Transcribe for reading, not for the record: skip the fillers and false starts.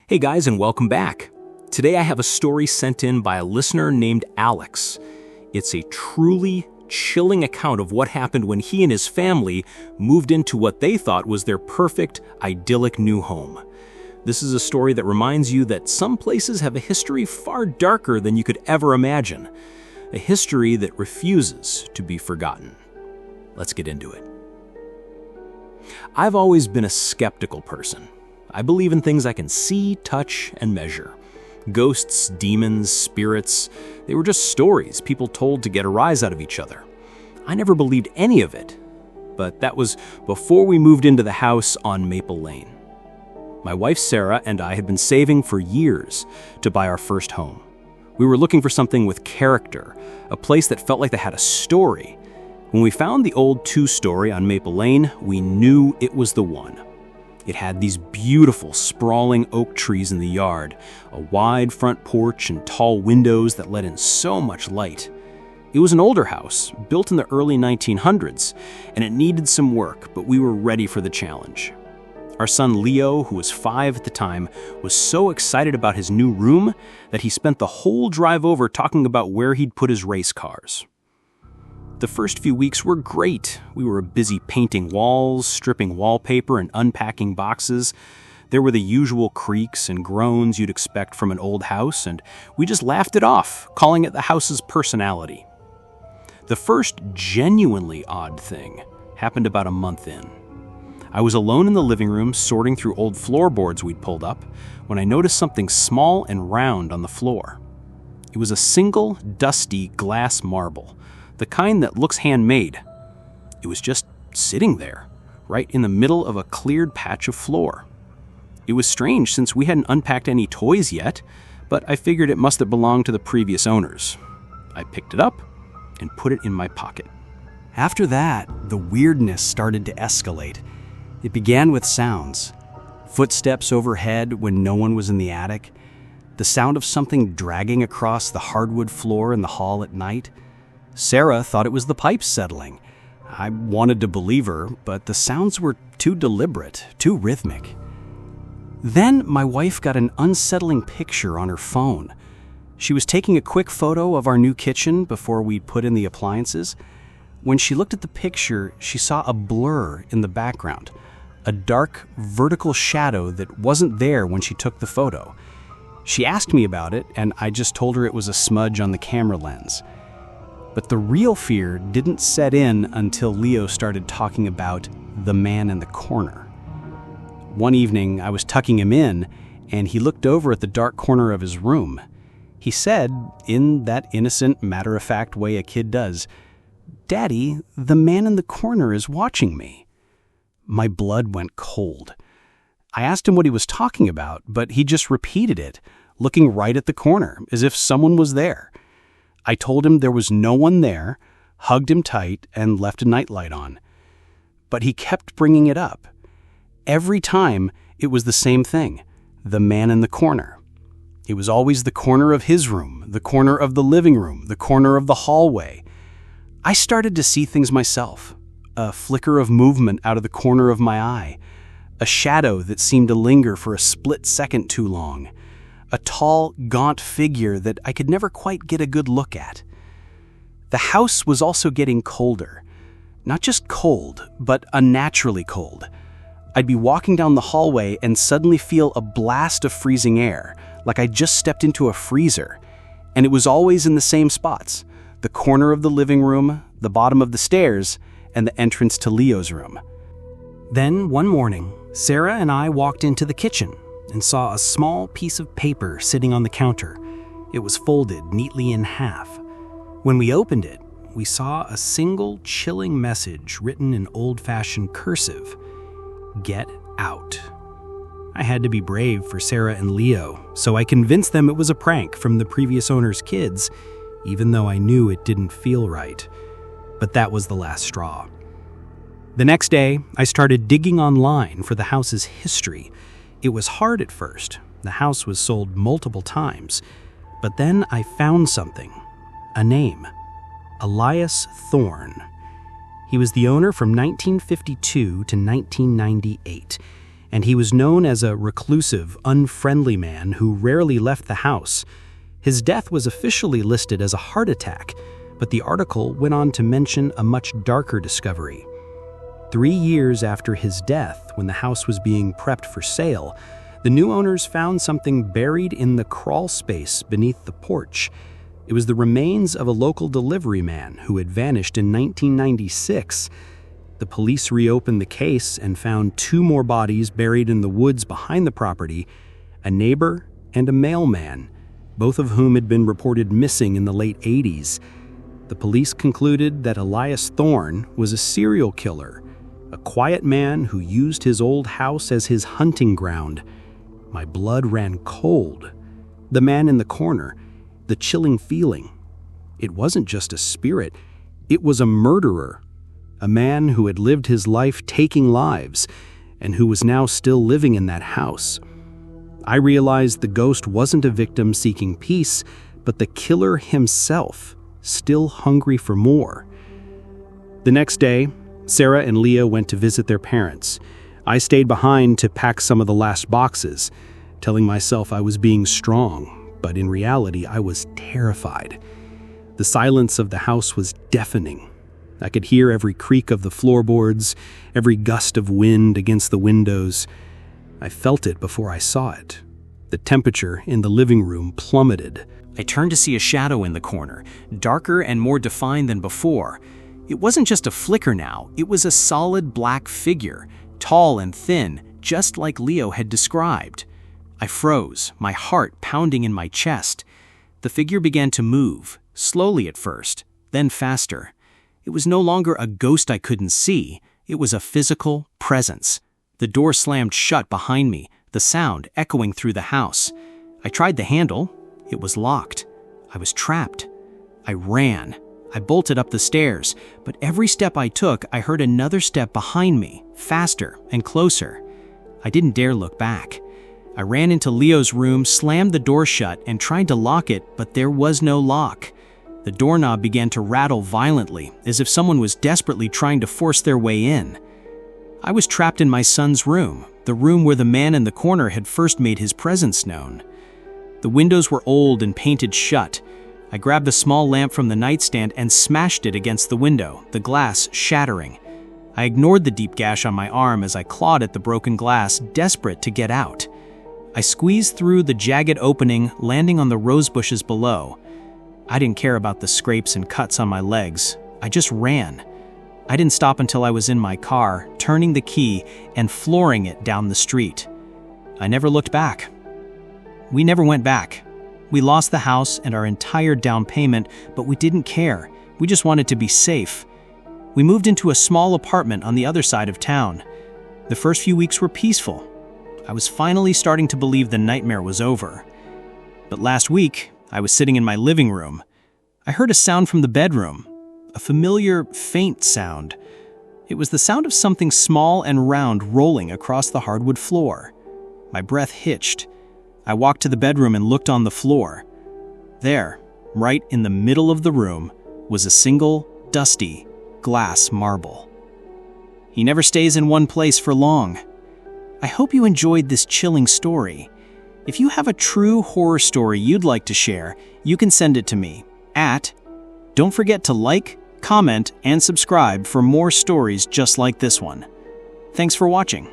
Hey guys, and welcome back. Today I have a story sent in by a listener named Alex. It's a truly chilling account of what happened when he and his family moved into what they thought was their perfect, idyllic new home. This is a story that reminds you that some places have a history far darker than you could ever imagine. A history that refuses to be forgotten. Let's get into it. I've always been a skeptical person. I believe in things I can see, touch, and measure. Ghosts, demons, spirits, they were just stories people told to get a rise out of each other. I never believed any of it, but that was before we moved into the house on Maple Lane. My wife Sarah and I had been saving for years to buy our first home. We were looking for something with character, a place that felt like they had a story. When we found the old two-story on Maple Lane, we knew it was the one. It had these beautiful, sprawling oak trees in the yard, a wide front porch and tall windows that let in so much light. It was an older house, built in the early 1900s, and it needed some work, but we were ready for the challenge. Our son Leo, who was 5 at the time, was so excited about his new room that he spent the whole drive over talking about where he'd put his race cars. The first few weeks were great. We were busy painting walls, stripping wallpaper, and unpacking boxes. There were the usual creaks and groans you'd expect from an old house, and we just laughed it off, calling it the house's personality. The first genuinely odd thing happened about a month in. I was alone in the living room sorting through old floorboards we'd pulled up when I noticed something small and round on the floor. It was a single, dusty glass marble. The kind that looks handmade. It was just sitting there, right in the middle of a cleared patch of floor. It was strange since we hadn't unpacked any toys yet, but I figured it must have belonged to the previous owners. I picked it up and put it in my pocket. After that, the weirdness started to escalate. It began with sounds. Footsteps overhead when no one was in the attic. The sound of something dragging across the hardwood floor in the hall at night. Sarah thought it was the pipes settling. I wanted to believe her, but the sounds were too deliberate, too rhythmic. Then my wife got an unsettling picture on her phone. She was taking a quick photo of our new kitchen before we'd put in the appliances. When she looked at the picture, she saw a blur in the background, a dark, vertical shadow that wasn't there when she took the photo. She asked me about it, and I just told her it was a smudge on the camera lens. But the real fear didn't set in until Leo started talking about the man in the corner. One evening, I was tucking him in, and he looked over at the dark corner of his room. He said, in that innocent, matter-of-fact way a kid does, "Daddy, the man in the corner is watching me." My blood went cold. I asked him what he was talking about, but he just repeated it, looking right at the corner, as if someone was there. I told him there was no one there, hugged him tight, and left a nightlight on. But he kept bringing it up. Every time, it was the same thing, the man in the corner. It was always the corner of his room, the corner of the living room, the corner of the hallway. I started to see things myself, a flicker of movement out of the corner of my eye, a shadow that seemed to linger for a split second too long. A tall, gaunt figure that I could never quite get a good look at. The house was also getting colder. Not just cold, but unnaturally cold. I'd be walking down the hallway and suddenly feel a blast of freezing air, like I just stepped into a freezer. And it was always in the same spots: the corner of the living room, the bottom of the stairs, and the entrance to Leo's room. Then, one morning, Sarah and I walked into the kitchen and saw a small piece of paper sitting on the counter. It was folded neatly in half. When we opened it, we saw a single chilling message written in old-fashioned cursive: "Get out." I had to be brave for Sarah and Leo, so I convinced them it was a prank from the previous owner's kids, even though I knew it didn't feel right. But that was the last straw. The next day, I started digging online for the house's history. It was hard at first. The house was sold multiple times. But then I found something. A name. Elias Thorne. He was the owner from 1952 to 1998. and he was known as a reclusive, unfriendly man who rarely left the house. His death was officially listed as a heart attack, but the article went on to mention a much darker discovery. 3 years after his death, when the house was being prepped for sale, the new owners found something buried in the crawl space beneath the porch. It was the remains of a local delivery man who had vanished in 1996. The police reopened the case and found 2 more bodies buried in the woods behind the property, a neighbor and a mailman, both of whom had been reported missing in the late 80s. The police concluded that Elias Thorne was a serial killer, a quiet man who used his old house as his hunting ground. My blood ran cold. The man in the corner, the chilling feeling. It wasn't just a spirit, it was a murderer, a man who had lived his life taking lives and who was now still living in that house. I realized the ghost wasn't a victim seeking peace, but the killer himself, still hungry for more. The next day, Sarah and Leah went to visit their parents. I stayed behind to pack some of the last boxes, telling myself I was being strong, but in reality I was terrified. The silence of the house was deafening. I could hear every creak of the floorboards, every gust of wind against the windows. I felt it before I saw it. The temperature in the living room plummeted. I turned to see a shadow in the corner, darker and more defined than before. It wasn't just a flicker now, it was a solid black figure, tall and thin, just like Leo had described. I froze, my heart pounding in my chest. The figure began to move, slowly at first, then faster. It was no longer a ghost I couldn't see, it was a physical presence. The door slammed shut behind me, the sound echoing through the house. I tried the handle. It was locked. I was trapped. I ran. I bolted up the stairs, but every step I took, I heard another step behind me, faster and closer. I didn't dare look back. I ran into Leo's room, slammed the door shut, and tried to lock it, but there was no lock. The doorknob began to rattle violently, as if someone was desperately trying to force their way in. I was trapped in my son's room, the room where the man in the corner had first made his presence known. The windows were old and painted shut. I grabbed the small lamp from the nightstand and smashed it against the window, the glass shattering. I ignored the deep gash on my arm as I clawed at the broken glass, desperate to get out. I squeezed through the jagged opening, landing on the rose bushes below. I didn't care about the scrapes and cuts on my legs. I just ran. I didn't stop until I was in my car, turning the key and flooring it down the street. I never looked back. We never went back. We lost the house and our entire down payment, but we didn't care. We just wanted to be safe. We moved into a small apartment on the other side of town. The first few weeks were peaceful. I was finally starting to believe the nightmare was over. But last week, I was sitting in my living room. I heard a sound from the bedroom, a familiar, faint sound. It was the sound of something small and round rolling across the hardwood floor. My breath hitched. I walked to the bedroom and looked on the floor. There, right in the middle of the room, was a single, dusty, glass marble. He never stays in one place for long. I hope you enjoyed this chilling story. If you have a true horror story you'd like to share, you can send it to me at. Don't forget to like, comment, and subscribe for more stories just like this one. Thanks for watching.